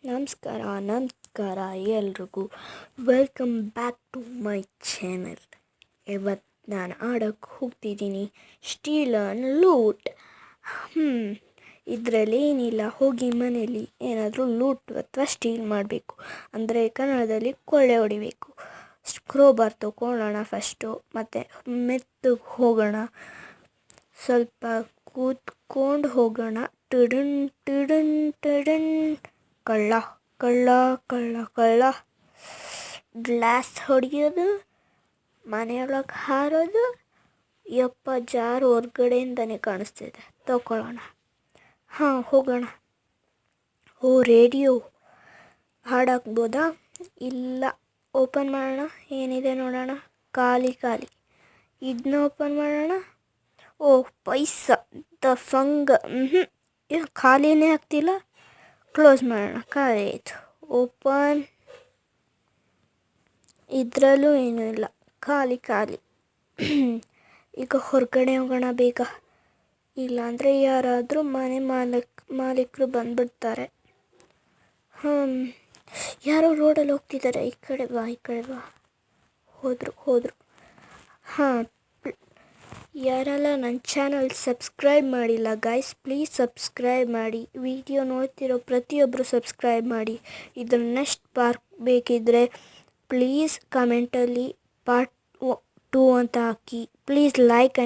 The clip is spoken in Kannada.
ನಮಸ್ಕಾರ ಎಲ್ರಿಗೂ. Welcome back to my channel. ಇವತ್ತು ನಾನು ಆಡೋಕ್ಕೆ ಹೋಗ್ತಿದ್ದೀನಿ ಸ್ಟೀಲ್ ಆ್ಯಂಡ್ ಲೂಟ್. ಇದರಲ್ಲಿ ಏನಿಲ್ಲ, ಹೋಗಿ ಮನೇಲಿ ಏನಾದರೂ ಲೂಟ್ ಅಥವಾ ಸ್ಟೀಲ್ ಮಾಡಬೇಕು, ಅಂದರೆ ಕನ್ನಡದಲ್ಲಿ ಕೊಳ್ಳೆ ಹೊಡಿಬೇಕು. ಕ್ರೋಬಾರ್ ತೊಗೊಳ್ಳೋಣ ಫಸ್ಟು, ಮತ್ತು ಮೆತ್ತಗೆ ಹೋಗೋಣ, ಸ್ವಲ್ಪ ಕೂತ್ಕೊಂಡು ಹೋಗೋಣ. ಟಡನ್ ಟಡನ್ ಟಡನ್, ಕಳ್ಳ ಕಳ್ಳ ಕಳ್ಳ ಕಳ್ಳ, ಗ್ಲಾಸ್ ಹೊಡೆಯೋದು, ಮನೆಯೊಳಗೆ ಹಾರೋದು. ಯಪ್ಪ, ಜಾರು ಹೊರ್ಗಡೆಯಿಂದನೇ ಕಾಣಿಸ್ತಿದೆ, ತಗೊಳ್ಳೋಣ. ಹೋಗೋಣ. ರೇಡಿಯೋ ಹಾಡಾಕ್ಬೋದಾ? ಇಲ್ಲ. ಓಪನ್ ಮಾಡೋಣ, ಏನಿದೆ ನೋಡೋಣ. ಖಾಲಿ. ಇದನ್ನ ಓಪನ್ ಮಾಡೋಣ. ಪೈಸಾ ದ ಫಂಗ್. ಖಾಲಿನೇ ಆಗ್ತಿಲ್ಲ. ಕ್ಲೋಸ್ ಮಾಡೋಣ. ಖಾಲಿ ಆಯಿತು. ಓಪನ್. ಇದರಲ್ಲೂ ಏನೂ ಇಲ್ಲ, ಖಾಲಿ. ಈಗ ಹೊರಗಡೆ ಹೋಗೋಣ ಬೇಗ, ಇಲ್ಲಾಂದರೆ ಯಾರಾದರೂ ಮನೆ ಮಾಲೀಕರು ಬಂದುಬಿಡ್ತಾರೆ. ಯಾರೋ ರೋಡಲ್ಲಿ ಹೋಗ್ತಿದ್ದಾರೆ. ಈ ಕಡೆ ಬಾ. ಹೋದರು. ಯಾರೆಲ್ಲ ನನ್ನ ಚಾನಲ್ ಸಬ್ಸ್ಕ್ರೈಬ್ ಮಾಡಿಲ್ಲ ಗೈಸ್, ಪ್ಲೀಸ್ ಸಬ್ಸ್ಕ್ರೈಬ್ ಮಾಡಿ. ವಿಡಿಯೋ ನೋಡ್ತಿರೋ ಪ್ರತಿಯೊಬ್ಬರು ಸಬ್ಸ್ಕ್ರೈಬ್ ಮಾಡಿ. ಇದರ ನೆಕ್ಸ್ಟ್ ಪಾರ್ಟ್ ಬೇಕಿದ್ದರೆ ಪ್ಲೀಸ್ ಕಮೆಂಟಲ್ಲಿ ಪಾರ್ಟ್ 2 ಅಂತ ಹಾಕಿ. Please like and